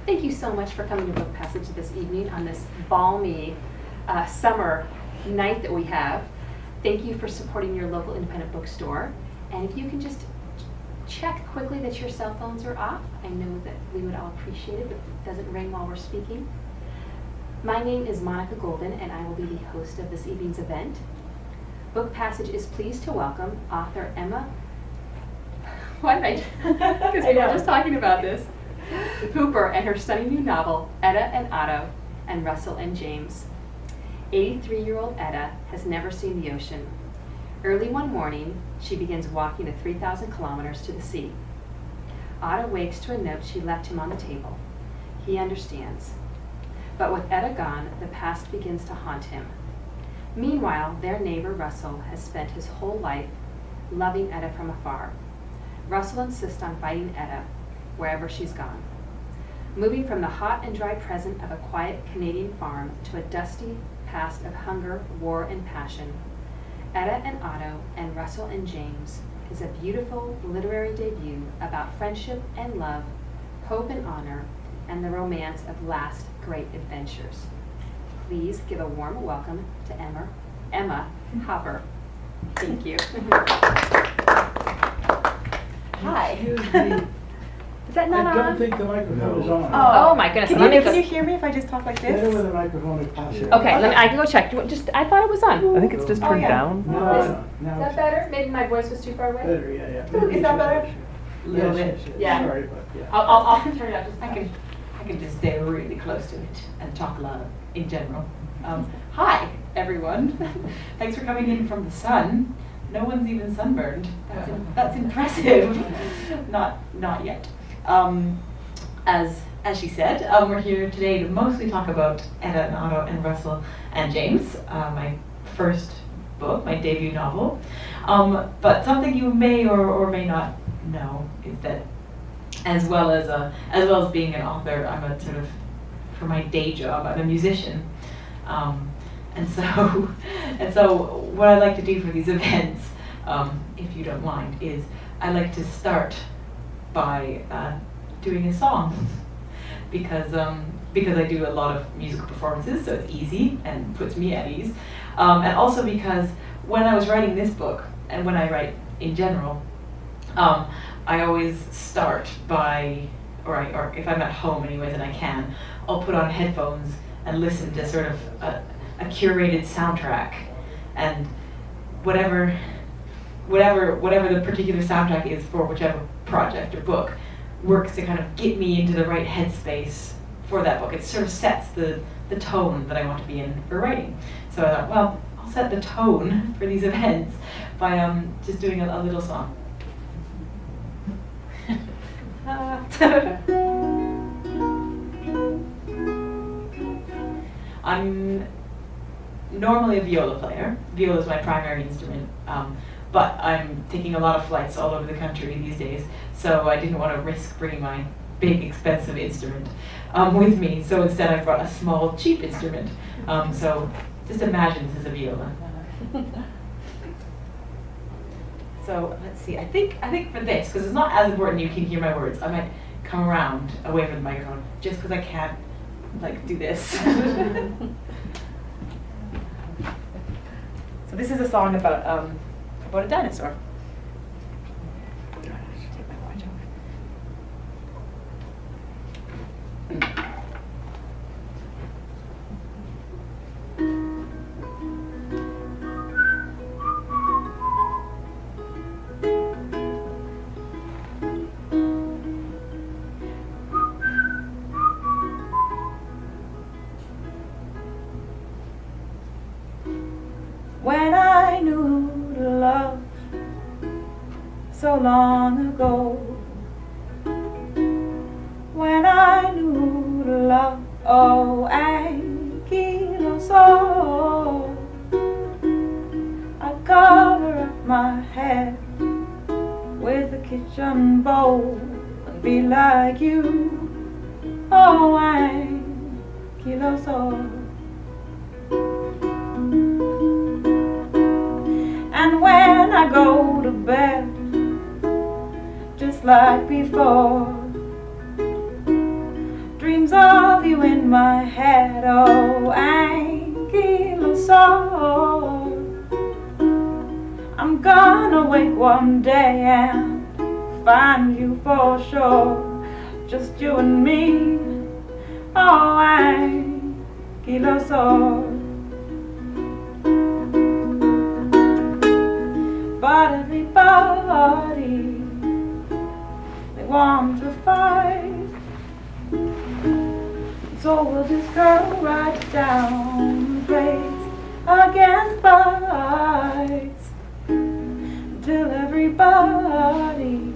Thank you so much for coming to Book Passage this evening on this balmy summer night that we have. Thank you for supporting your local independent bookstore. And if you can just check quickly that your cell phones are off. I know that we would all appreciate it if it doesn't ring while we're speaking. My name is Monica Golden, and I will be the host of this evening's event. Book Passage is pleased to welcome author Emma. Why did I? Because we were just talking about this. Hooper and her stunning new novel, Etta and Otto, and Russell and James. 83-year-old Etta has never seen the ocean. Early one morning, she begins walking the 3,000 kilometers to the sea. Otto wakes to a note she left him on the table. He understands. But with Etta gone, the past begins to haunt him. Meanwhile, their neighbor Russell has spent his whole life loving Etta from afar. Russell insists on fighting Etta wherever she's gone. Moving from the hot and dry present of a quiet Canadian farm to a dusty past of hunger, war, and passion, Etta and Otto and Russell and James is a beautiful literary debut about friendship and love, hope and honor, and the romance of last great adventures. Please give a warm welcome to Emma Hopper. Thank you. Hi. Excuse me. Is that not I on? don't think the microphone is on. Oh my goodness. Can you hear me if I just talk like Better this? with a microphone if possible. Okay, I can go check. I thought it was on. I think it's just Oh, turned yeah. down. No, Is now that it's better? Maybe my voice was too far away? better, yeah. Is that better? Yes, yes, yes. Yeah. Sorry, but yeah. I'll turn it up just a I touch. can just stay really close to it and talk a lot in general. Hi, everyone. Thanks for coming in from the sun. No one's even sunburned. That's impressive. Not yet. As she said, we're here today to mostly talk about Etta and Otto and Russell and James, my first book, my debut novel. But something you may or may not know is that as well as being an author, I'm a sort of, for my day job, I'm a musician. And so what I like to do for these events, if you don't mind, is I like to start by doing a song because I do a lot of musical performances, so it's easy and puts me at ease. And also because when I was writing this book, and when I write in general, I always start by, or if I'm at home anyways and I can, I'll put on headphones and listen to sort of a curated soundtrack, and whatever the particular soundtrack is for whichever project or book works to kind of get me into the right headspace for that book. It sort of sets the tone that I want to be in for writing. So I thought, well, I'll set the tone for these events by just doing a little song. I'm normally a viola player. Viola is my primary instrument, but I'm taking a lot of flights all over the country these days, so I didn't want to risk bringing my big, expensive instrument with me. So instead, I brought a small, cheap instrument. So just imagine this is a viola. So let's see. I think for this, because it's not as important you can hear my words, I might come around away from the microphone just because I can't do this. So this is a song about a dinosaur. Take my watch off. When I knew the love so long ago, when I knew the love, oh, ankylosaur, I'd cover up my head with a kitchen bowl and be like you, oh, ankylosaur. And when I go to bed, just like before, dream you in my head, oh ankylosaur. I'm gonna wake one day and find you for sure, just you and me, oh ankylosaur. But everybody, they want to fight, so will this girl write down praise against bites, until everybody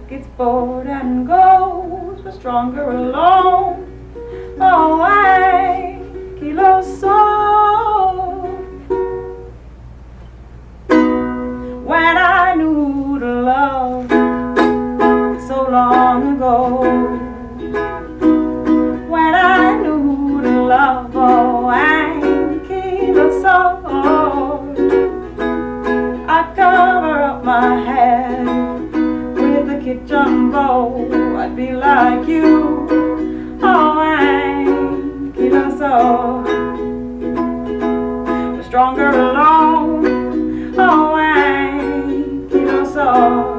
gets bored and goes. We're stronger alone, oh ankylosaur. When I knew to love so long ago, when I knew to love, oh ankylosaur, I'd cover up my head with a kitchen bowl. I'd be like you, oh ankylosaur. We're stronger alone, oh ankylosaur.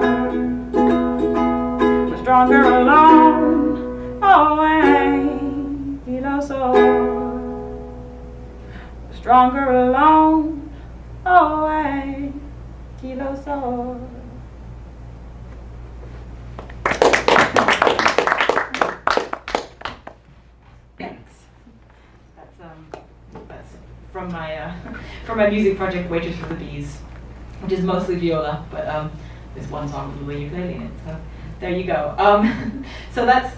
We're stronger alone, oh ankylosaur. We're stronger alone, oh ankylosaur. Thanks. That's from my music project, Waitress for the Bees, which is mostly viola, but there's one song with the ukulele in it. So there you go. So that's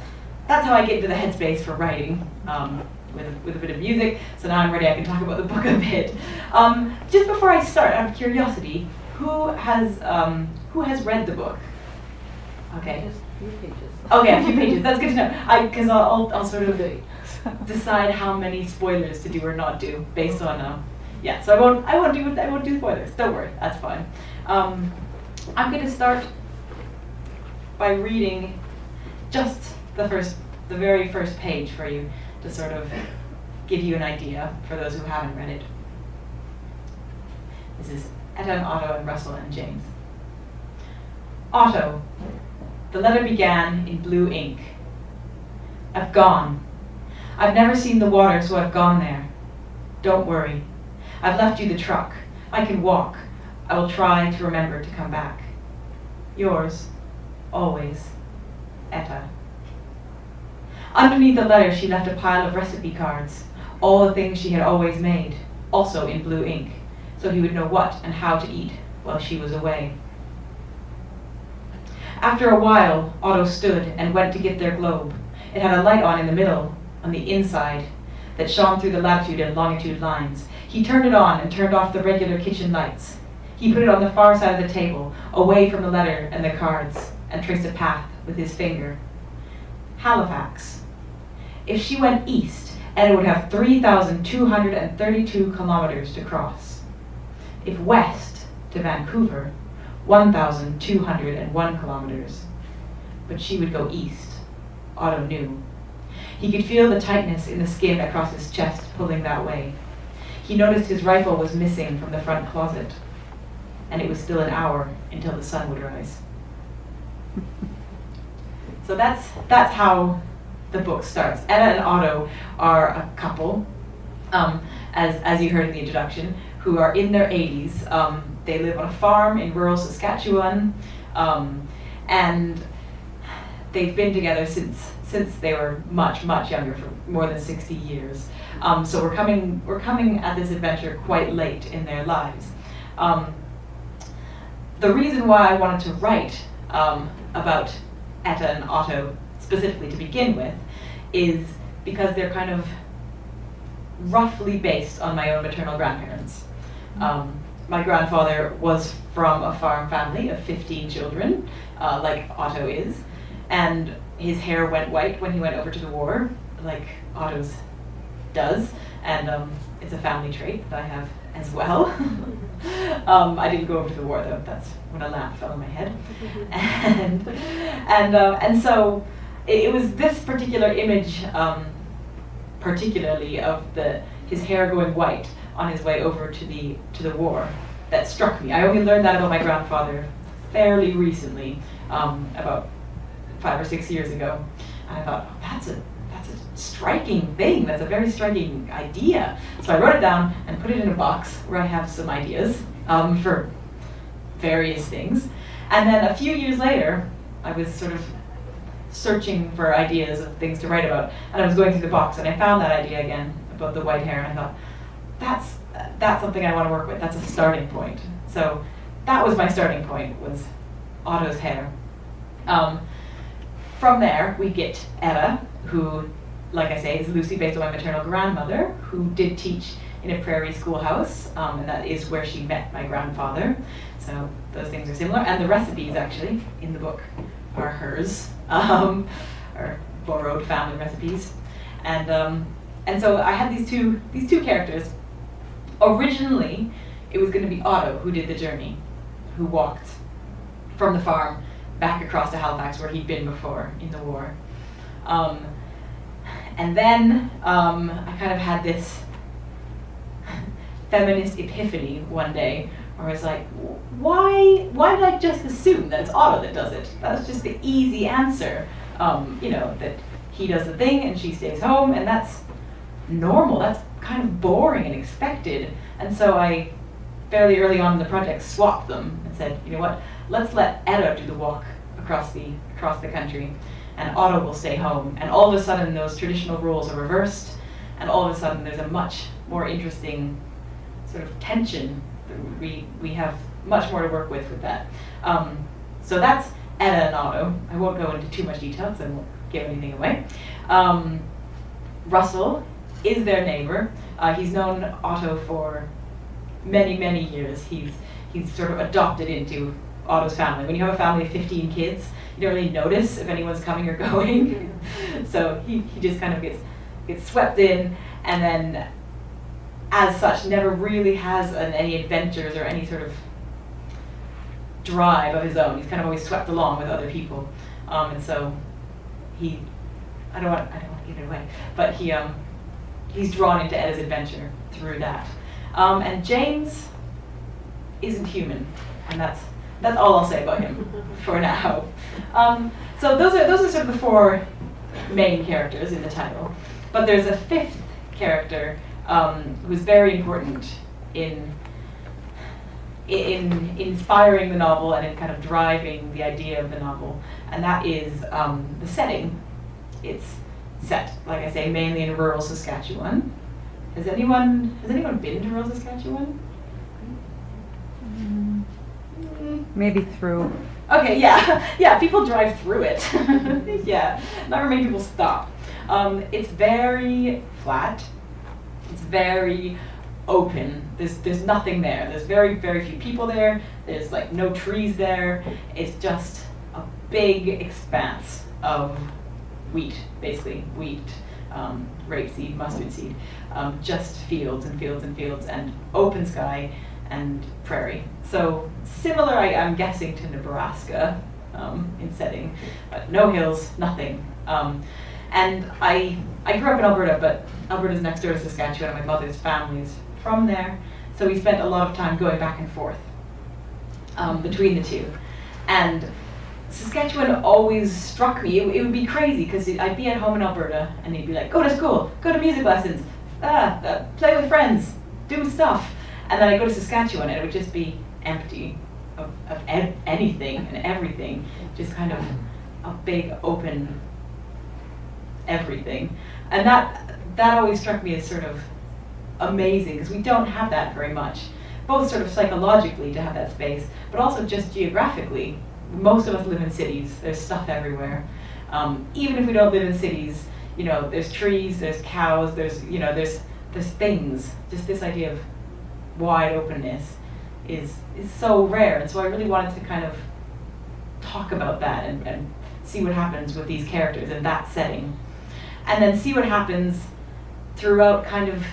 how I get into the headspace for writing, with a bit of music. So now I'm ready. I can talk about the book a bit. Just before I start, out of curiosity, who has read the book? Okay. Just a few pages. Okay, a few pages. That's good to know. Because I'll sort of decide how many spoilers to do or not do based on yeah. So I won't do spoilers. Don't worry, that's fine. I'm going to start by reading just the very first page for you to sort of give you an idea for those who haven't read it. This is Etta and Otto and Russell and James. Otto. The letter began in blue ink. I've gone. I've never seen the water, so I've gone there. Don't worry. I've left you the truck. I can walk. I will try to remember to come back. Yours, always, Etta. Underneath the letter, she left a pile of recipe cards, all the things she had always made, also in blue ink, so he would know what and how to eat while she was away. After a while, Otto stood and went to get their globe. It had a light on in the middle, on the inside, that shone through the latitude and longitude lines. He turned it on and turned off the regular kitchen lights. He put it on the far side of the table, away from the letter and the cards, and traced a path with his finger. Halifax. If she went east, Etta would have 3,232 kilometers to cross. If west, to Vancouver, 1,201 kilometers. But she would go east, Otto knew. He could feel the tightness in the skin across his chest pulling that way. He noticed his rifle was missing from the front closet, and it was still an hour until the sun would rise. So that's how the book starts. Etta and Otto are a couple, as you heard in the introduction, who are in their 80s. They live on a farm in rural Saskatchewan, and they've been together since they were much younger, for more than 60 years. So we're coming at this adventure quite late in their lives. The reason why I wanted to write about Etta and Otto specifically to begin with is because they're kind of roughly based on my own maternal grandparents. My grandfather was from a farm family of 15 children, like Otto is, and his hair went white when he went over to the war, like Otto's does, and it's a family trait that I have as well. I didn't go over to the war though. That's when a lamp fell on my head, and so it was this particular image particularly of his hair going white on his way over to the war, that struck me. I only learned that about my grandfather fairly recently, about 5 or 6 years ago, and I thought, oh, that's a striking thing. That's a very striking idea. So I wrote it down and put it in a box where I have some ideas for various things. And then a few years later, I was sort of searching for ideas of things to write about, and I was going through the box, and I found that idea again about the white hair, and I thought, that's something I want to work with. That's a starting point. So that was my starting point, was Otto's hair. From there, we get Etta, who, like I say, is loosely based on my maternal grandmother, who did teach in a prairie schoolhouse, and that is where she met my grandfather. So those things are similar, and the recipes actually in the book are hers, or borrowed family recipes, and so I had these two characters. Originally, it was going to be Otto who did the journey, who walked from the farm back across to Halifax, where he'd been before in the war. And then I kind of had this feminist epiphany one day, where I was like, why did I just assume that it's Otto that does it? That's just the easy answer. That he does the thing and she stays home, and that's normal. That's kind of boring and expected. And so I, fairly early on in the project, swapped them and said, you know what, let's let Etta do the walk across the country, and Otto will stay home. And all of a sudden those traditional roles are reversed, and all of a sudden there's a much more interesting sort of tension. We have much more to work with that. So that's Etta and Otto. I won't go into too much detail because I won't give anything away. Russell is their neighbor. He's known Otto for many, many years. He's sort of adopted into Otto's family. When you have a family of 15 kids, you don't really notice if anyone's coming or going. So he just kind of gets swept in, and then as such never really has any adventures or any sort of drive of his own. He's kind of always swept along with other people, and so I don't want to give it away, but he's drawn into Etta's adventure through that. And James isn't human, and that's all I'll say about him for now. So those are sort of the 4 main characters in the title, but there's a 5th character who's very important in inspiring the novel and in kind of driving the idea of the novel, and that is the setting. It's set, like I say, mainly in rural Saskatchewan. Has anyone been to rural Saskatchewan? Maybe through. Okay, yeah, people drive through it. Yeah, not very many people stop. It's very flat. It's very open. There's nothing there. There's very, very few people there. There's like no trees there. It's just a big expanse of wheat, basically wheat, rapeseed, mustard seed, just fields and fields and fields, and open sky and prairie. So similar, I'm guessing, to Nebraska in setting, but no hills, nothing. And I grew up in Alberta, but Alberta's next door to Saskatchewan, and my mother's family's from there, so we spent a lot of time going back and forth between the two. And Saskatchewan always struck me. It would be crazy, because I'd be at home in Alberta, and they'd be like, go to school, go to music lessons, play with friends, do stuff. And then I go to Saskatchewan, and it would just be empty of anything and everything, just kind of a big open everything. And that always struck me as sort of amazing, because we don't have that very much, both sort of psychologically to have that space, but also just geographically. Most of us live in cities. There's stuff everywhere. Even if we don't live in cities, there's trees, there's cows, there's things. Just this idea of wide openness is so rare, and so I really wanted to kind of talk about that and see what happens with these characters in that setting, and then see what happens throughout kind of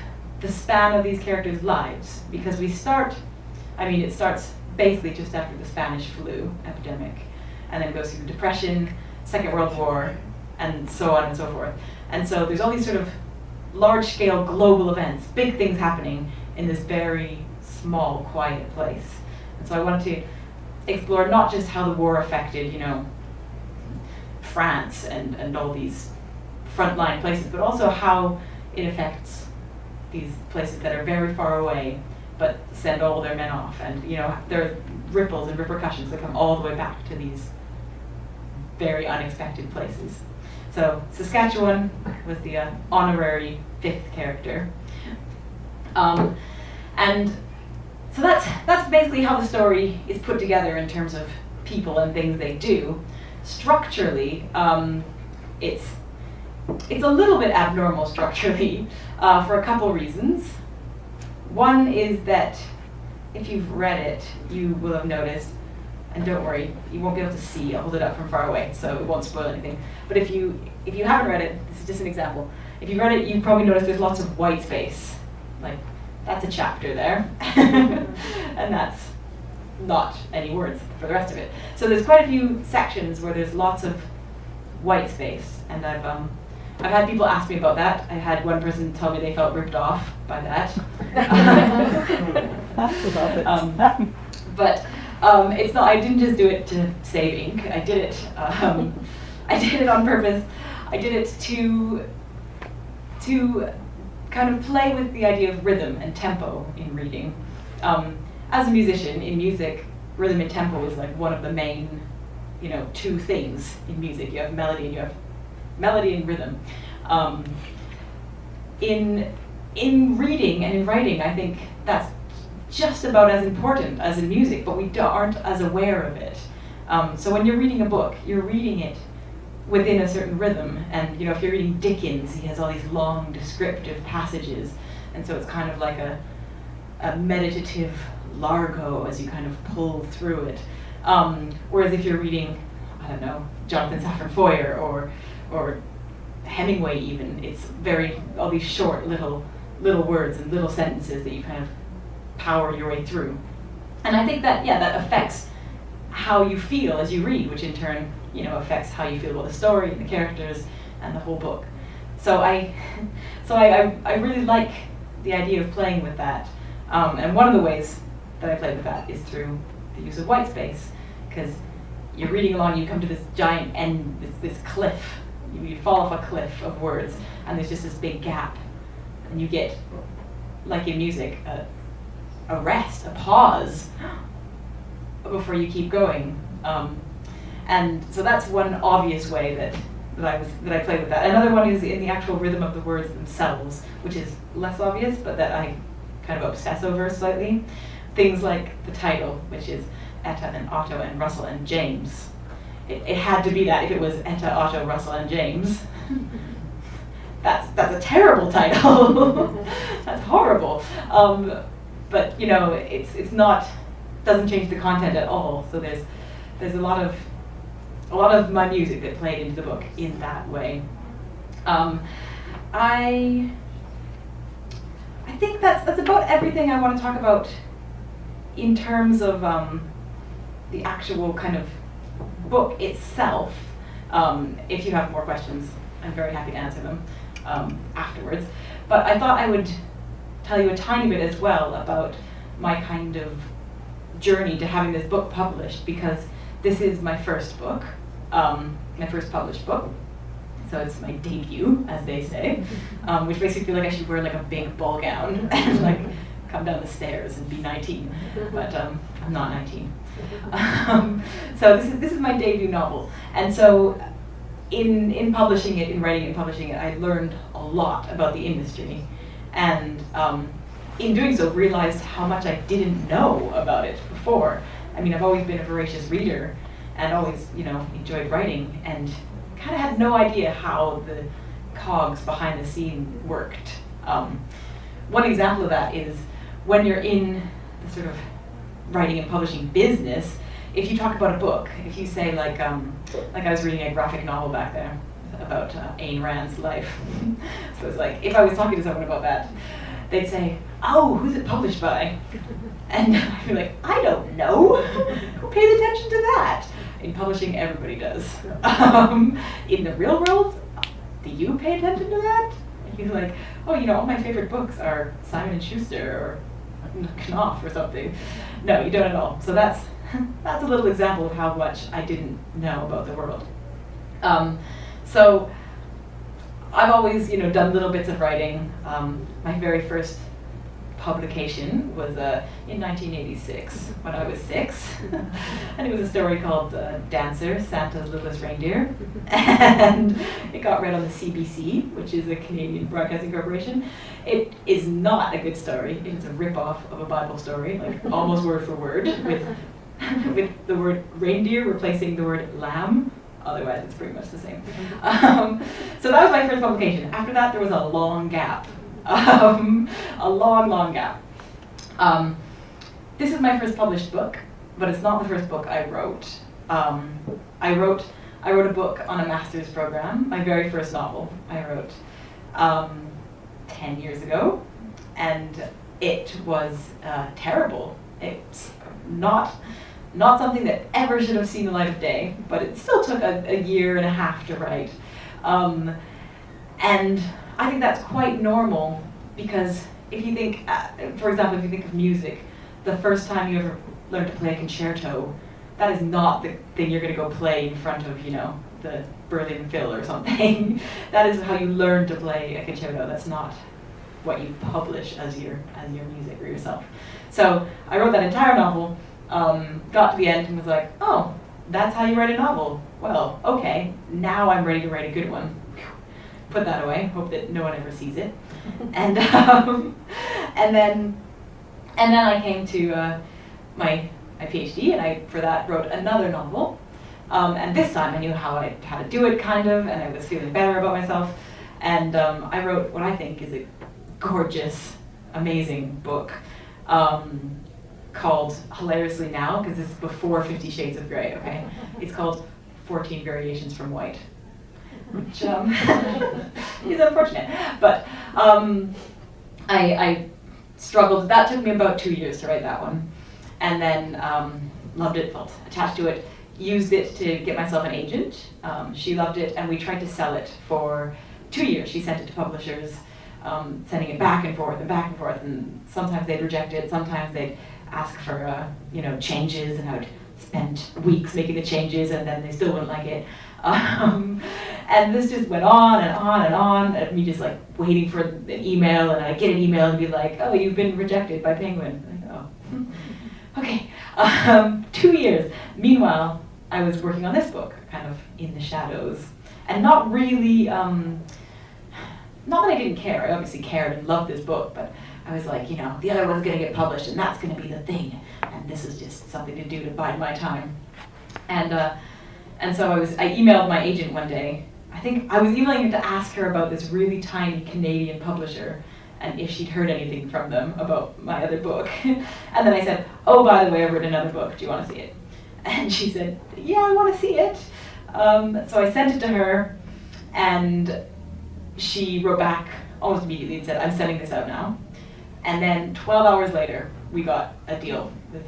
the span of these characters' lives, because it starts basically just after the Spanish flu epidemic, and then goes through the Depression, Second World War, and so on and so forth. And so there's all these sort of large-scale global events, big things happening in this very small, quiet place. And so I wanted to explore not just how the war affected, France and all these frontline places, but also how it affects these places that are very far away, but send all their men off. And there are ripples and repercussions that come all the way back to these very unexpected places. So Saskatchewan was the honorary 5th character. And so that's basically how the story is put together in terms of people and things they do. Structurally, it's a little bit abnormal structurally for a couple reasons. One is that if you've read it, you will have noticed, and don't worry, you won't be able to see, I'll hold it up from far away, so it won't spoil anything. But if you haven't read it, this is just an example. If you've read it, you've probably noticed there's lots of white space. Like, that's a chapter there. And that's not any words for the rest of it. So there's quite a few sections where there's lots of white space, and I've had people ask me about that. I had one person tell me they felt ripped off by that. But it's not. I didn't just do it to save ink. I did it. I did it on purpose. I did it to kind of play with the idea of rhythm and tempo in reading. As a musician, in music, rhythm and tempo is like one of the main, 2 things in music. You have melody and rhythm. In reading and in writing, I think that's just about as important as in music, but we aren't as aware of it. So when you're reading a book, you're reading it within a certain rhythm. And if you're reading Dickens, he has all these long descriptive passages, and so it's kind of like a meditative largo as you kind of pull through it. Whereas if you're reading, I don't know, Jonathan Safran Foer or Hemingway even, it's all these short little words and little sentences that you kind of power your way through. And I think that, that affects how you feel as you read, which in turn, affects how you feel about the story and the characters and the whole book. So I really like the idea of playing with that. And one of the ways that I play with that is through the use of white space, because you're reading along, you come to this giant end, this cliff. You fall off a cliff of words, and there's just this big gap, and you get, like in music, a rest, a pause before you keep going. And so that's one obvious way that I play with that. Another one is in the actual rhythm of the words themselves, which is less obvious, but that I kind of obsess over slightly. Things like the title, which is Etta and Otto and Russell and James. It had to be that. If it was Etta, Otto, Russell and James, that's a terrible title. That's horrible. But it's not, doesn't change the content at all. So there's a lot of my music that played into the book in that way. I think that's about everything I want to talk about in terms of the actual kind of book itself. If you have more questions, I'm very happy to answer them afterwards. But I thought I would tell you a tiny bit as well about my kind of journey to having this book published, because this is my first book, my first published book. So it's my debut, as they say, which makes me feel like I should wear like a big ball gown and like come down the stairs and be 19, but I'm not 19. So this is my debut novel, and so in publishing it, in writing and publishing it, I learned a lot about the industry, and in doing so realized how much I didn't know about it before. I mean, I've always been a voracious reader and always, enjoyed writing, and kind of had no idea how the cogs behind the scene worked. One example of that is when you're in the sort of writing and publishing business, if you talk about a book, if you say like I was reading a graphic novel back there about Ayn Rand's life. So it's like, if I was talking to someone about that, they'd say, "Oh, who's it published by?" And I'd be like, "I don't know. Who pays attention to that?" In publishing, everybody does. In the real world, do you pay attention to that? He's like, oh, all my favorite books are Simon & Schuster or Knopf or something. No, you don't at all. So that's a little example of how much I didn't know about the world. So I've always, done little bits of writing. My very first publication was in 1986 when I was 6, and it was a story called Dancer, Santa's Littlest Reindeer, and it got read on the CBC, which is a Canadian Broadcasting Corporation. It is not a good story. It is a rip-off of a Bible story, like almost word for word, with the word reindeer replacing the word lamb. Otherwise, it's pretty much the same. So that was my first publication. After that, there was a long gap. A long gap. This is my first published book, but it's not the first book I wrote. I wrote a book on a master's program, my very first novel I wrote 10 years ago, and it was terrible. It's not something that ever should have seen the light of day, but it still took a year and a half to write. And I think that's quite normal, because if you think, for example, if you think of music, the first time you ever learned to play a concerto, that is not the thing you're going to go play in front of, the Berlin Phil or something. That is how you learn to play a concerto. That's not what you publish as your music or yourself. So I wrote that entire novel, got to the end and was like, oh, that's how you write a novel. Well, okay, now I'm ready to write a good one. Put that away, hope that no one ever sees it. And then I came to my PhD, and I, for that, wrote another novel. And this time I knew how to do it, kind of, and I was feeling better about myself. And I wrote what I think is a gorgeous, amazing book called, hilariously now, because it's before 50 Shades of Grey, okay? It's called 14 Variations from White, which is unfortunate. But I struggled. That took me about 2 years to write that one. And then loved it, felt attached to it, used it to get myself an agent. She loved it, and we tried to sell it for 2 years. She sent it to publishers, sending it back and forth, and sometimes they'd reject it, sometimes they'd ask for changes, and I would spend weeks making the changes, and then they still wouldn't like it. And this just went on and on and on, and me just like waiting for an email, and I'd get an email and be like, oh, you've been rejected by Penguin. Like, oh, okay. 2 years. Meanwhile, I was working on this book, kind of in the shadows, and not really, not that I didn't care. I obviously cared and loved this book, but I was like, the other one's going to get published, and that's going to be the thing, and this is just something to do to bide my time. And so I emailed my agent one day. I think I was emailing her to ask her about this really tiny Canadian publisher and if she'd heard anything from them about my other book. And then I said, oh, by the way, I've written another book. Do you want to see it? And she said, yeah, I want to see it. So I sent it to her, and she wrote back almost immediately and said, I'm sending this out now. And then 12 hours later, we got a deal with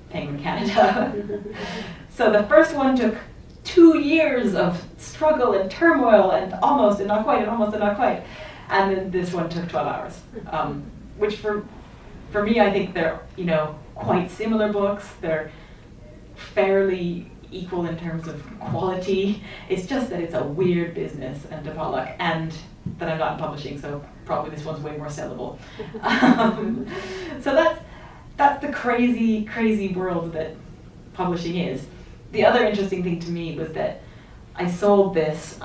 Penguin Canada. So the first one took 2 years of struggle and turmoil and almost and not quite and almost and not quite. And then this one took 12 hours, which for me, I think they're, quite similar books. They're fairly equal in terms of quality. It's just that it's a weird business and to Pollock, and that I'm not in publishing, so probably this one's way more sellable. So that's the crazy, crazy world that publishing is. The other interesting thing to me was that I sold this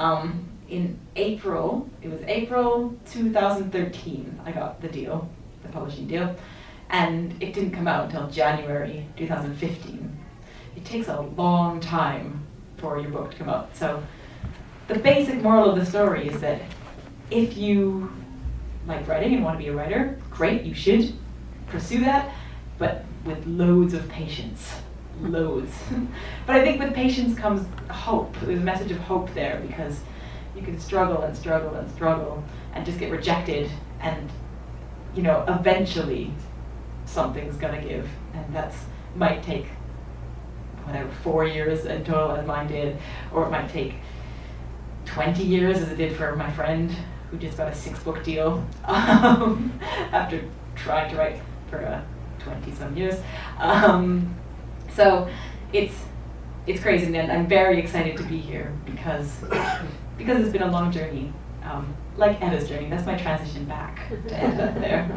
in April. It was April 2013 I got the deal, the publishing deal, and it didn't come out until January 2015. It takes a long time for your book to come out. So the basic moral of the story is that if you like writing and want to be a writer, great, you should pursue that, but with loads of patience. Loads. But I think with patience comes hope. There's a message of hope there, because you can struggle and struggle and struggle and just get rejected, and eventually something's gonna give, and that's might take 4 years in total, as mine did, or it might take 20 years, as it did for my friend who just got a 6-book deal after trying to write for 20-some years. So it's crazy, and I'm very excited to be here because it's been a long journey, like Etta's journey. That's my transition back to Etta there.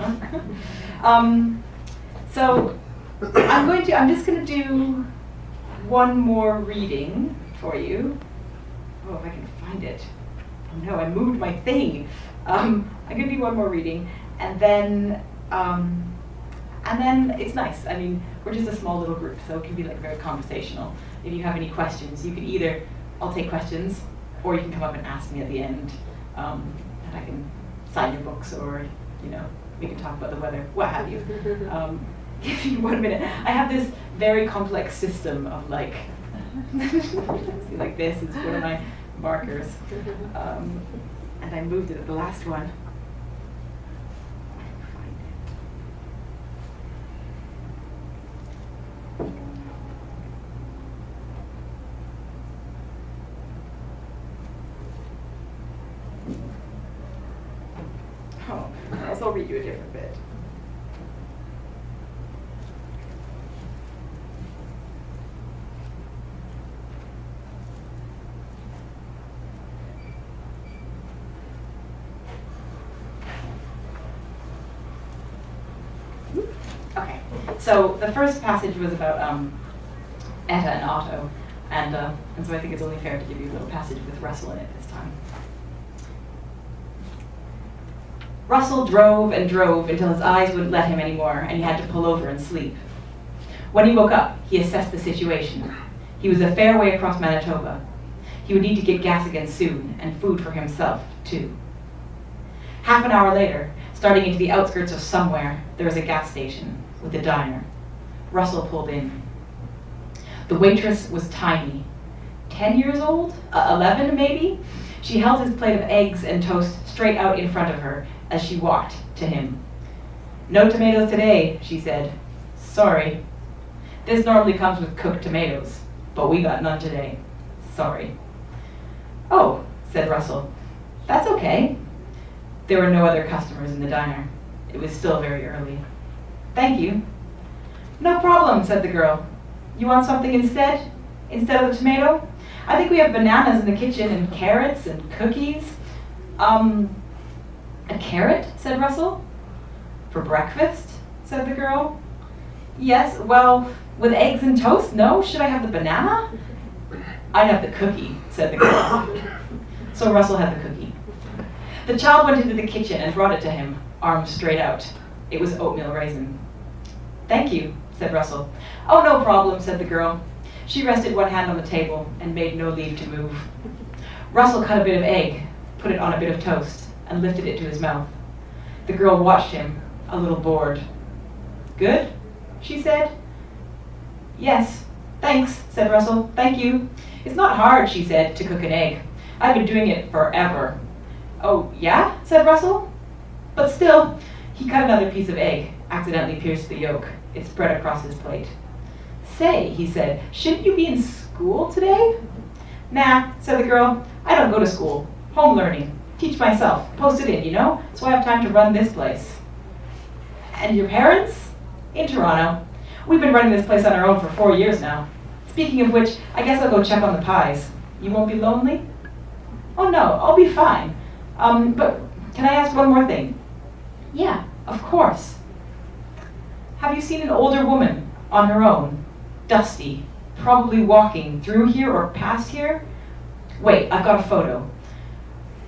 So I'm just going to do one more reading for you. Oh, if I can find it. Oh no, I moved my thing. I'm going to do one more reading, and then it's nice. I mean, we're just a small little group, so it can be like very conversational. If you have any questions, you can either, I'll take questions, or you can come up and ask me at the end, and I can sign your books, or, you know, we can talk about the weather, what have you. Give me 1 minute. I have this very complex system of like, see, like this is one of my markers, and I moved it at the last one. Oh, I'll read you a different bit. Okay, so the first passage was about Etta and Otto, and so I think it's only fair to give you a little passage with Russell in it this time. Russell drove and drove until his eyes wouldn't let him anymore, and he had to pull over and sleep. When he woke up, he assessed the situation. He was a fair way across Manitoba. He would need to get gas again soon, and food for himself, too. Half an hour later, starting into the outskirts of somewhere, there was a gas station with a diner. Russell pulled in. The waitress was tiny, 10 years old, 11 maybe. She held his plate of eggs and toast straight out in front of her as she walked to him. "No tomatoes today," she said. "Sorry. This normally comes with cooked tomatoes, but we got none today. Sorry." "Oh," said Russell. "That's okay." There were no other customers in the diner. It was still very early. "Thank you." "No problem," said the girl. "You want something instead? Instead of the tomato? I think we have bananas in the kitchen and carrots and cookies." "A carrot?" said Russell. "For breakfast?" said the girl. "Yes, well, with eggs and toast, no? Should I have the banana?" "I'd have the cookie," said the girl. So Russell had the cookie. The child went into the kitchen and brought it to him, arms straight out. It was oatmeal raisin. "Thank you," said Russell. "Oh, no problem," said the girl. She rested one hand on the table and made no leave to move. Russell cut a bit of egg, put it on a bit of toast, and lifted it to his mouth. The girl watched him, a little bored. "Good?" she said. "Yes, thanks," said Russell. "Thank you. It's not hard," she said, "to cook an egg. I've been doing it forever." "Oh, yeah?" said Russell. But still, he cut another piece of egg, accidentally pierced the yolk. It spread across his plate. "Say," he said, "shouldn't you be in school today?" "Nah," said the girl. "I don't go to school. Home learning. Teach myself. Post it in, you know, so I have time to run this place." "And your parents?" "In Toronto. We've been running this place on our own for 4 years now. Speaking of which, I guess I'll go check on the pies. You won't be lonely?" "Oh no, I'll be fine. But can I ask one more thing?" "Yeah, of course." "Have you seen an older woman, on her own, dusty, probably walking through here or past here? Wait, I've got a photo."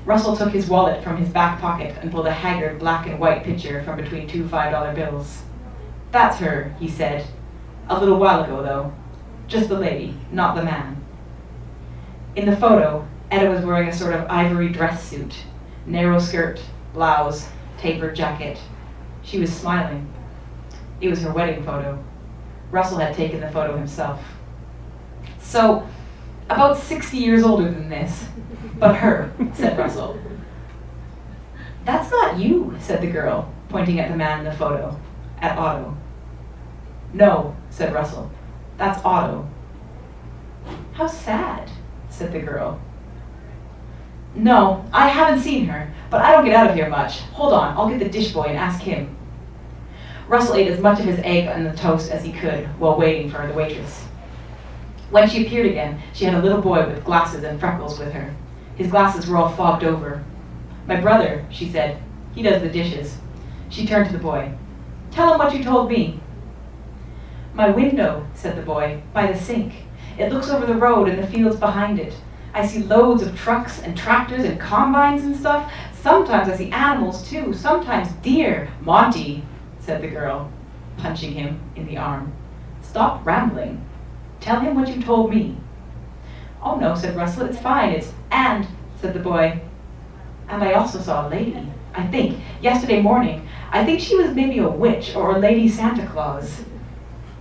Russell took his wallet from his back pocket and pulled a haggard black and white picture from between 2 $5 bills. "That's her," he said. "A little while ago, though. Just the lady, not the man." In the photo, Etta was wearing a sort of ivory dress suit, narrow skirt, blouse, tapered jacket. She was smiling. It was her wedding photo. Russell had taken the photo himself. "So, about 60 years older than this, but her," said Russell. "That's not you," said the girl, pointing at the man in the photo, at Otto. "No," said Russell, "that's Otto." "How sad," said the girl. No, I haven't seen her, but I don't get out of here much. Hold on, I'll get the dish boy and ask him. Russell ate as much of his egg and the toast as he could while waiting for the waitress. When she appeared again, she had a little boy with glasses and freckles with her. His glasses were all fogged over. My brother, she said. He does the dishes. She turned to the boy. Tell him what you told me. My window, said the boy, by the sink. It looks over the road and the fields behind it. I see loads of trucks and tractors and combines and stuff. Sometimes I see animals too, sometimes deer. Monty, said the girl, punching him in the arm. Stop rambling. Tell him what you told me. Oh no, said Russell, it's fine, it's and, said the boy. And I also saw a lady, I think, yesterday morning. I think she was maybe a witch or a Lady Santa Claus.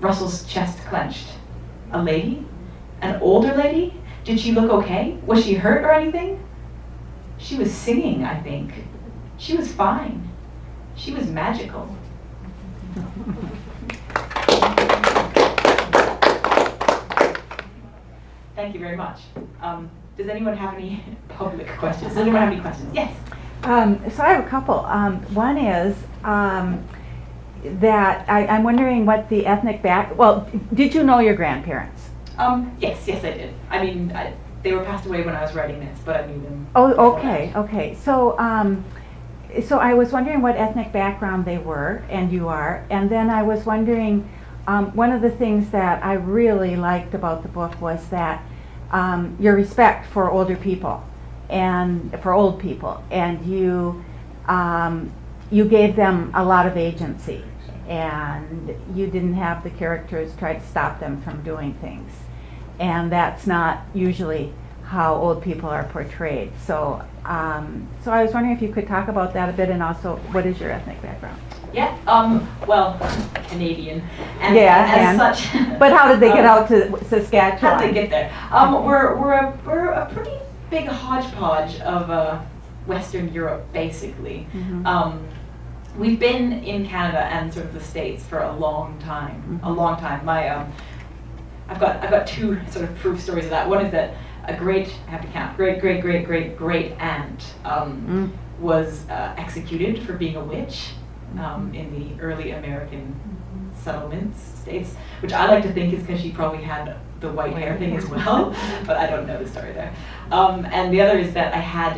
Russell's chest clenched. A lady? An older lady? Did she look okay? Was she hurt or anything? She was singing, I think. She was fine. She was magical. Thank you very much. Does anyone have any public questions? Does anyone have any questions? Yes. So I have a couple. One is that I'm wondering what the ethnic well, did you know your grandparents? Yes, I did. I mean, they were passed away when I was writing this, but I knew them. Oh, before okay, that. okay. So I was wondering what ethnic background they were, and you are, and then I was wondering, one of the things that I really liked about the book was that your respect for older people and for old people, and you gave them a lot of agency, and you didn't have the characters try to stop them from doing things, and that's not usually how old people are portrayed. So so I was wondering if you could talk about that a bit, and also what is your ethnic background? Yeah, well, Canadian, and Yeah, as such. But how did they get out to Saskatchewan? How did they get there? We're a pretty big hodgepodge of Western Europe, basically. Mhm. We've been in Canada and sort of the States for a long time. Mhm. A long time. My I've got two sort of proof stories of that. One is that I have to count, great aunt was executed for being a witch in the early American settlements, states, which I like to think is because she probably had the white hair thing as well, but I don't know the story there. And the other is that I had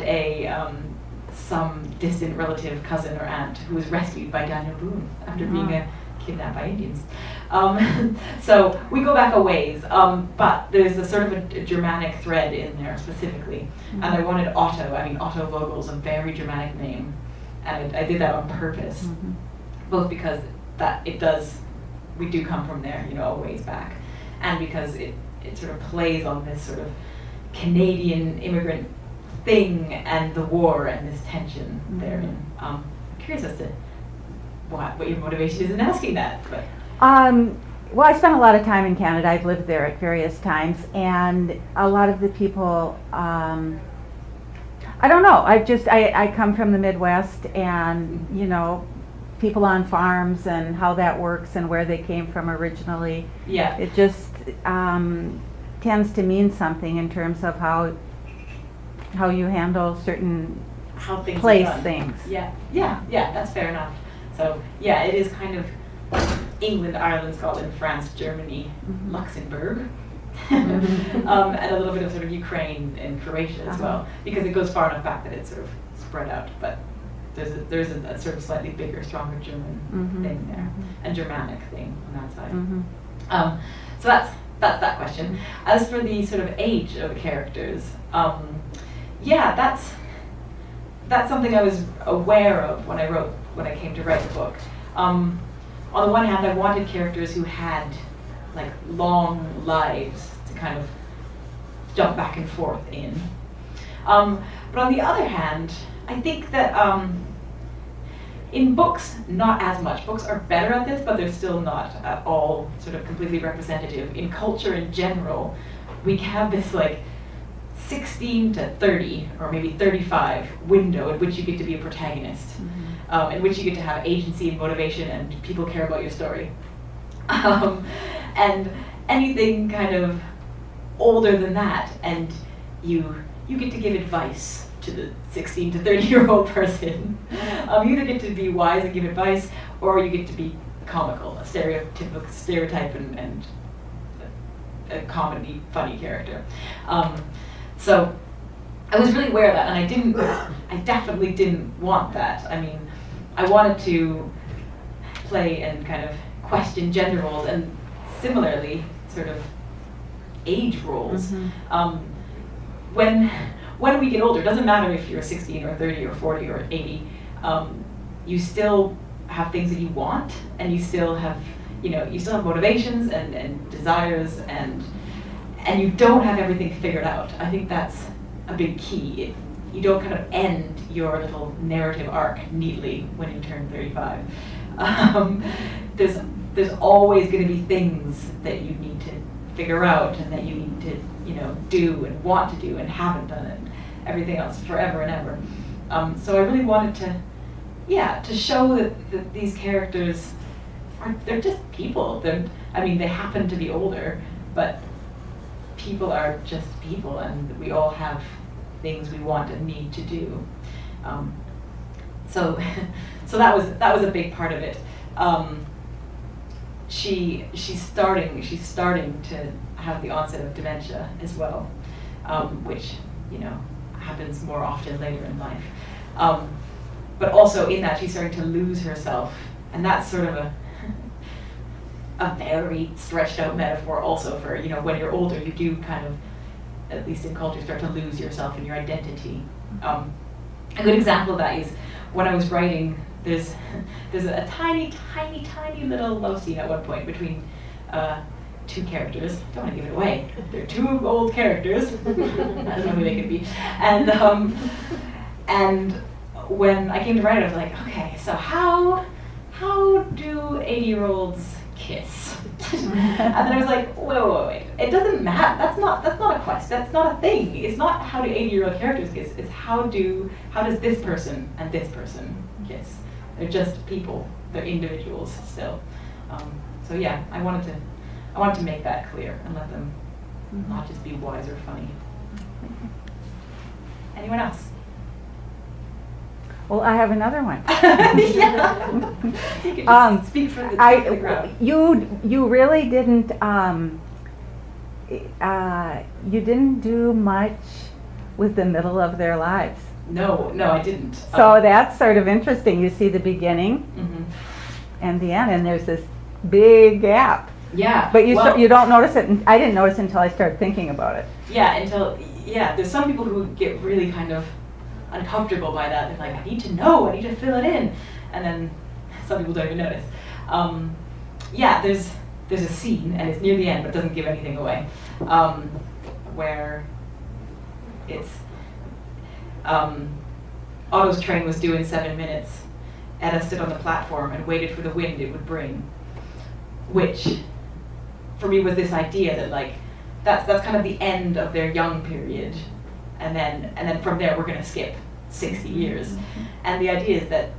some distant relative, cousin or aunt, who was rescued by Daniel Boone after being kidnapped by Indians. So we go back a ways, but there's a sort of a Germanic thread in there specifically. And I wanted Otto. I mean, Otto Vogel's a very Germanic name, and I did that on purpose, both because we do come from there, a ways back, and because it sort of plays on this sort of Canadian immigrant thing and the war and this tension therein. I'm curious as to what your motivation is in asking that. But. Well, I spent a lot of time in Canada. I've lived there at various times, and a lot of the people, I don't know, I come from the Midwest, and, people on farms and how that works and where they came from originally. Yeah. It just tends to mean something in terms of how you handle certain How things place are done. things. Yeah, that's fair enough. So, yeah, it is kind of England, Ireland, Scotland, France, Germany, Luxembourg, and a little bit of sort of Ukraine and Croatia as well, because it goes far enough back that it's sort of spread out. But there's a sort of slightly bigger, stronger German thing there, and Germanic thing on that side. So that's that question. As for the sort of age of the characters, that's something I was aware of when I came to write the book. On the one hand, I wanted characters who had like long lives to kind of jump back and forth in. But on the other hand, I think that in books, not as much. Books are better at this, but they're still not at all sort of completely representative. In culture in general, we have this like 16 to 30, or maybe 35 window in which you get to be a protagonist, in which you get to have agency and motivation and people care about your story. And anything kind of older than that, and you get to give advice to the 16 to 30-year-old person. You either get to be wise and give advice, or you get to be comical, a stereotype and a comedy, funny character. So I was really aware of that, and I definitely didn't want that. I mean, I wanted to play and kind of question gender roles, and similarly, sort of age roles. When we get older, it doesn't matter if you're 16 or 30 or 40 or 80, you still have things that you want, and you still have motivations and desires, and you don't have everything figured out. I think that's a big key. You don't kind of end your little narrative arc neatly when you turn 35. There's always going to be things that you need to figure out, and that you need to do and want to do and haven't done it. Everything else forever and ever. So I really wanted to show that these characters they're just people. They happen to be older, but people are just people, and we all have things we want and need to do. So that was a big part of it. She's starting to have the onset of dementia as well, which happens more often later in life. But also in that, she's starting to lose herself, and that's sort of a very stretched out metaphor also for when you're older, you do kind of, at least in culture, start to lose yourself and your identity. A good example of that is when I was writing. There's a tiny little love scene at one point between two characters. Don't want to give it away. They're two old characters. I don't know who they could be. And when I came to write it, I was like, okay, so how do 80-year-olds kiss? And then I was like, wait. It doesn't matter. That's not a quest. That's not a thing. It's not how do 80-year-old characters kiss. It's how does this person and this person kiss. They're just people. They're individuals still. So yeah, I wanted to make that clear and let them not just be wise or funny. Anyone else? Well, I have another one. Yeah. You can just speak for the crowd. You really didn't you didn't do much with the middle of their lives. No, I didn't. So that's sort of interesting. You see the beginning and the end, and there's this big gap. Yeah. But you don't notice it. I didn't notice it until I started thinking about it. Yeah, there's some people who get really kind of uncomfortable by that. They're like, I need to know, I need to fill it in. And then some people don't even notice. There's a scene, and it's near the end, but doesn't give anything away, where it's Otto's train was due in 7 minutes. Etta stood on the platform and waited for the wind it would bring, which for me was this idea that like that's kind of the end of their young period, and then from there we're going to skip 60 years, and the idea is that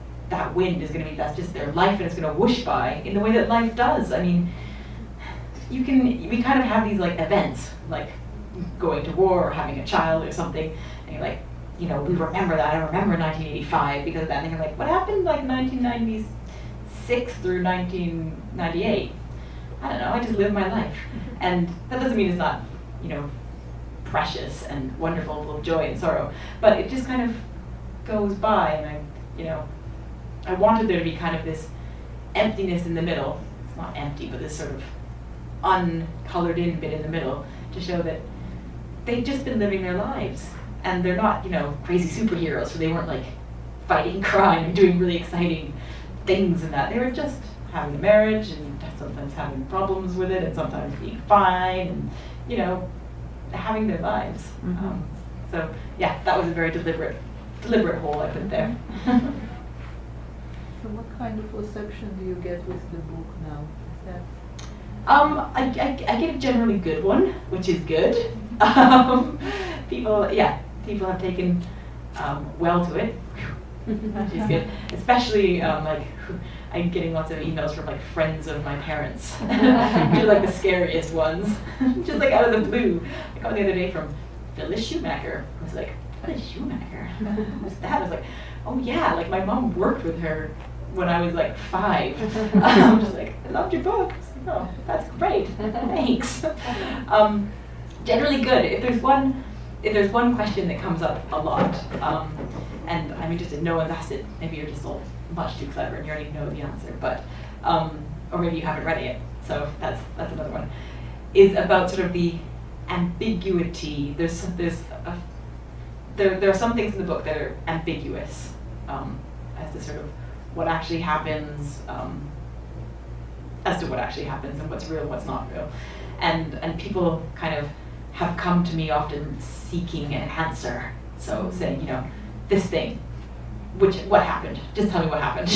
wind is going to be, that's just their life, and it's going to whoosh by in the way that life does. I mean, we kind of have these like events, like going to war or having a child or something, and you're like, we remember that. I remember 1985 because of that. And you're like, what happened like 1996 through 1998? I don't know. I just lived my life, and that doesn't mean it's not, precious and wonderful, full of joy and sorrow. But it just kind of goes by, and I wanted there to be kind of this emptiness in the middle. It's not empty, but this sort of uncolored in bit in the middle to show that they've just been living their lives. And they're not, crazy superheroes, so they weren't like fighting crime and doing really exciting things and that. They were just having a marriage and sometimes having problems with it and sometimes being fine and, having their lives. So yeah, that was a very deliberate hole I put there. So what kind of reception do you get with the book now? Is that I get a generally good one, which is good. People have taken well to it, which is good. Especially I'm getting lots of emails from like friends of my parents, which are like the scariest ones, just like out of the blue. I got one the other day from Phyllis Schumacher, who's like what is Schumacher? What's that? I was like, oh yeah, like my mom worked with her when I was like 5. I'm just like, I loved your book. I was like, oh, that's great. Thanks. Generally good. If there's one question that comes up a lot, and I'm interested, no one's asked it. Maybe you're just all much too clever and you already know the answer, but or maybe you haven't read it yet. So that's another one. Is about sort of the ambiguity. There are some things in the book that are ambiguous as to sort of what actually happens, as to what actually happens and what's real and what's not real. And people kind of have come to me often seeking an answer. So saying, you know, this thing, what happened? Just tell me what happened.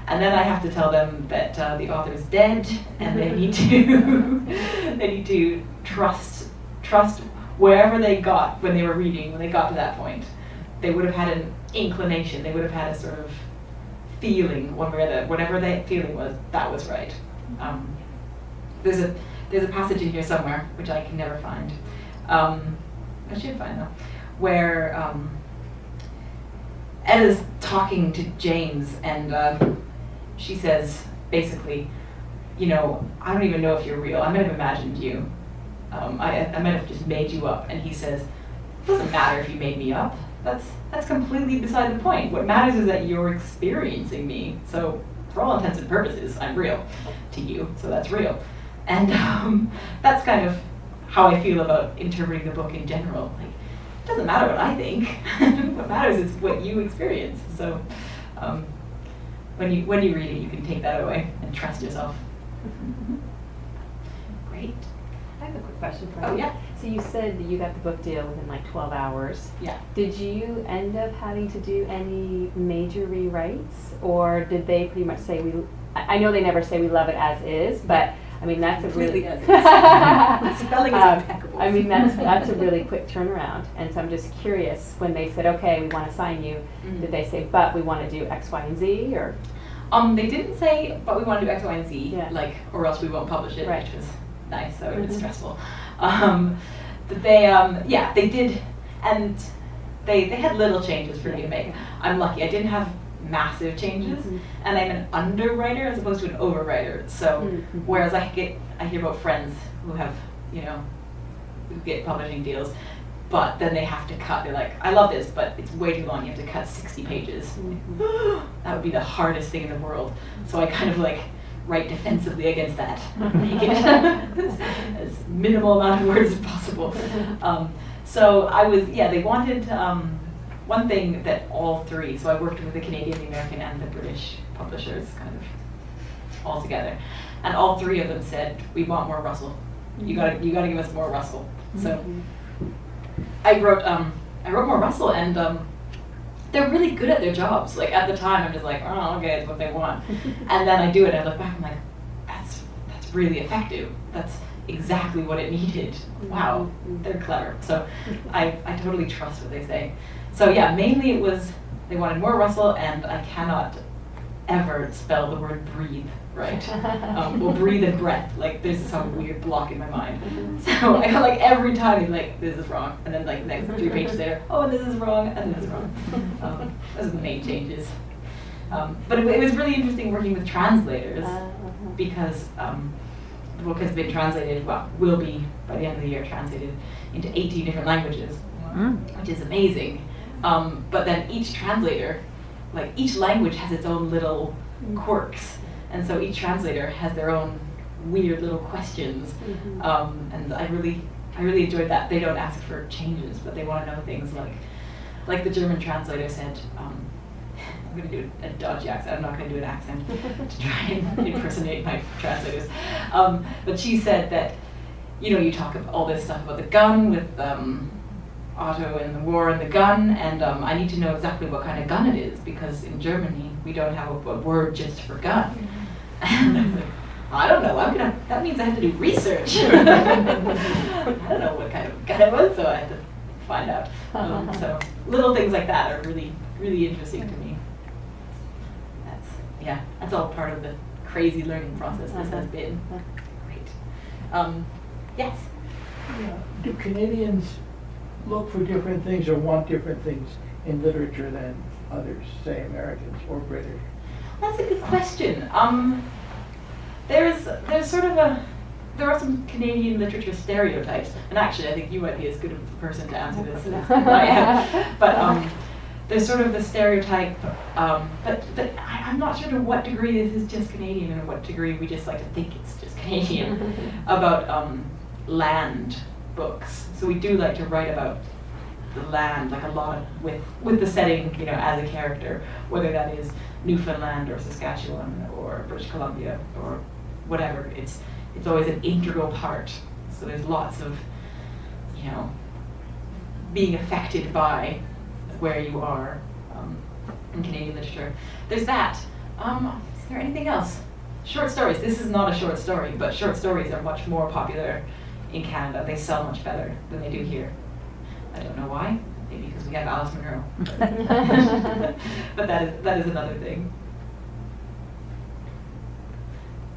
And then I have to tell them that the author is dead, and they need to trust wherever they got when they were reading, when they got to that point. They would have had an inclination. They would have had a sort of feeling one way or the other. Whatever that feeling was, that was right. There's a passage in here somewhere which I can never find. I should find though, where Etta's talking to James, and she says basically, you know, I don't even know if you're real. I might have imagined you. I might have just made you up. And he says, it doesn't matter if you made me up. That's completely beside the point. What matters is that you're experiencing me. So for all intents and purposes, I'm real to you. So that's real. And that's kind of how I feel about interpreting the book in general. Like, it doesn't matter what I think. What matters is what you experience. So when you read it, you can take that away and trust yourself. Great. I have a quick question for you. Oh, yeah. So you said that you got the book deal within like 12 hours. Yeah. Did you end up having to do any major rewrites, or did they pretty much say I know they never say we love it as is, but I mean that's a really Spelling is impeccable. I mean that's a really quick turnaround, and so I'm just curious, when they said, okay, we want to sign you, did they say, but we want to do X, Y, and Z, or? They didn't say, but we want to do X, Y, and Z, Yeah. like, or else we won't publish it, Right. which was nice. That would have been stressful. But they, yeah, they did, and they had little changes for me to make. I'm lucky. I didn't have massive changes, and I'm an underwriter as opposed to an overwriter. So whereas I hear about friends who have, you know, who get publishing deals, but then they have to cut. They're like, I love this, but it's way too long. You have to cut 60 pages. That would be the hardest thing in the world. So I kind of like write defensively against that. Make it as minimal amount of words as possible. So I was, yeah, they wanted one thing that all three, so I worked with the Canadian, the American, and the British publishers kind of all together. And all three of them said, we want more Russell. You gotta give us more Russell. So I wrote more Russell, and they're really good at their jobs. Like at the time, I'm just like, oh, okay, it's what they want. And then I do it, and I look back, I'm like, that's really effective. That's exactly what it needed. Wow, they're clever. So I totally trust what they say. So yeah, mainly it was they wanted more Russell, and I cannot ever spell the word breathe right. Well, breathe and breath. Like there's some weird block in my mind. So I got like every time he's like, this is wrong, and then like the next 3 pages later, oh, and this is wrong, and this is wrong. Those are the main changes. But it was really interesting working with translators because the book has been translated, well, will be by the end of the year translated into 18 different languages, which is amazing. But then each translator, like each language has its own little quirks. And so each translator has their own weird little questions. And I really enjoyed that. They don't ask for changes, but they want to know things like the German translator said, I'm going to do a dodgy accent. I'm not going to do an accent to try and impersonate my translators. But she said that, you know, you talk about all this stuff about the gun with Otto and the war and the gun, and I need to know exactly what kind of gun it is, because in Germany we don't have a word just for gun. And I was like, I don't know, that means I have to do research. I don't know what kind of gun it was, so I had to find out. So little things like that are really, really interesting to me. That's all part of the crazy learning process this has been. Great. Yes? Do Canadians look for different things or want different things in literature than others, say Americans or British? That's a good question. There's sort of there are some Canadian literature stereotypes, and actually I think you might be as good of a person to answer this as I am. But there's sort of the stereotype, but I'm not sure to what degree this is just Canadian and what degree we just like to think it's just Canadian, about land books. So we do like to write about the land, like a lot with the setting, you know, as a character, whether that is Newfoundland or Saskatchewan or British Columbia or whatever. It's always an integral part. So there's lots of, you know, being affected by where you are in Canadian literature. There's that. Is there anything else? Short stories. This is not a short story, but short stories are much more popular in Canada. They sell much better than they do here. I don't know why. Maybe because we have Alice Munro. But that is another thing.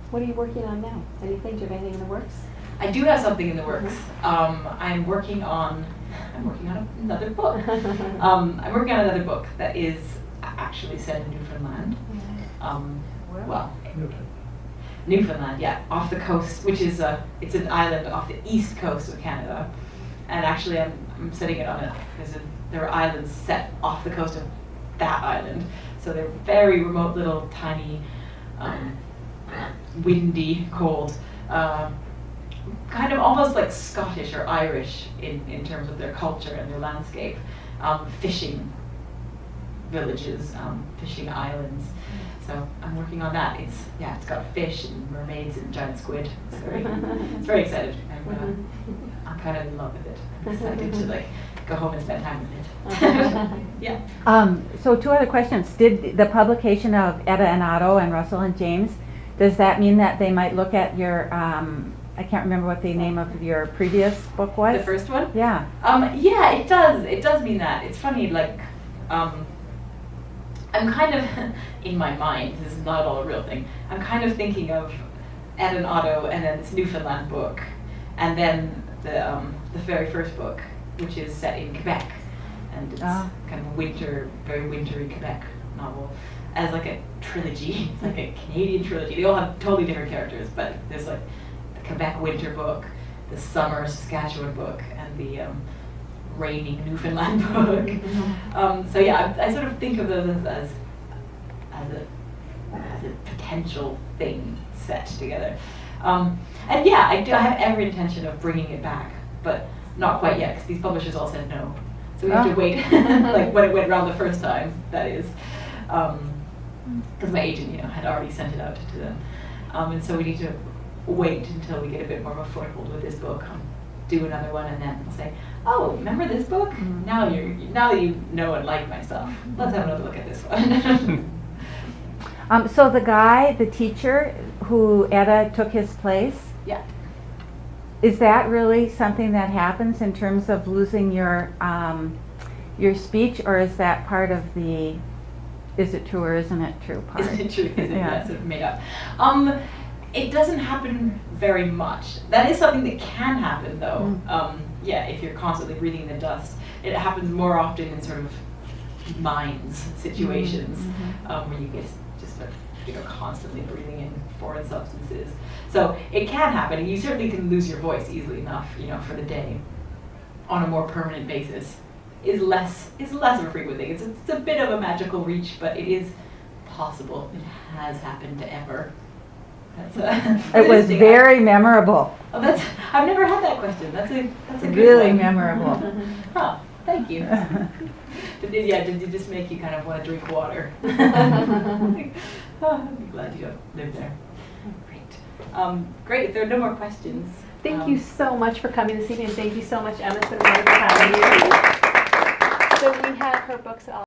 What are you working on now? Anything? Do you have anything in the works? I do have something in the works. I'm working on another book. I'm working on another book that is actually set in Newfoundland. Well, Newfoundland, yeah, off the coast, which is it's an island off the east coast of Canada. And actually, I'm setting it on there are islands set off the coast of that island. So they're very remote, little, tiny, windy, cold, kind of almost like Scottish or Irish in terms of their culture and their landscape. Fishing villages, fishing islands. So I'm working on that. It's got fish and mermaids and giant squid. It's very excited. I'm kind of in love with it. I'm excited to like go home and spend time with it. Yeah. So 2 other questions. Did the publication of Etta and Otto and Russell and James, does that mean that they might look at your, I can't remember what the name of your previous book was? The first one? Yeah. Yeah, it does. It does mean that. It's funny, like, I'm kind of, in my mind, this is not all a real thing, I'm kind of thinking of Etta and Otto and then this Newfoundland book, and then the very first book, which is set in Quebec, and it's kind of a very wintry Quebec novel, as like a trilogy. It's like a Canadian trilogy. They all have totally different characters, but there's like the Quebec winter book, the summer Saskatchewan book, and the raining Newfoundland book. So yeah, I sort of think of those as a potential thing set together. And yeah, I have every intention of bringing it back, but not quite yet, because these publishers all said no. So we have to wait, like when it went around the first time, that is. Because my agent, had already sent it out to them. And so we need to wait until we get a bit more of a foothold with this book, do another one, and then we'll say, oh, remember this book? Now that you know and like my stuff, let's have another look at this one. So the teacher who Etta took his place, Yeah. is that really something that happens in terms of losing your speech, or is that part of the, is it true or isn't it true part? Isn't it true? Is it Yeah. yes, made up? It doesn't happen very much. That is something that can happen, though. If you're constantly breathing the dust, it happens more often in sort of mines situations where you get just constantly breathing in foreign substances. So it can happen, and you certainly can lose your voice easily enough, for the day. On a more permanent basis, is less of a frequent thing. It's a bit of a magical reach, but it is possible. It has happened to ever. It was very memorable. Oh, I've never had that question. That's a good Really one. memorable. Huh, thank you. Did it just make you kind of want to drink water? I'm glad you lived there. Great. Great, if there are no more questions. Thank you so much for coming this evening, and thank you so much, Emma. It's been wonderful having you. So we have her books all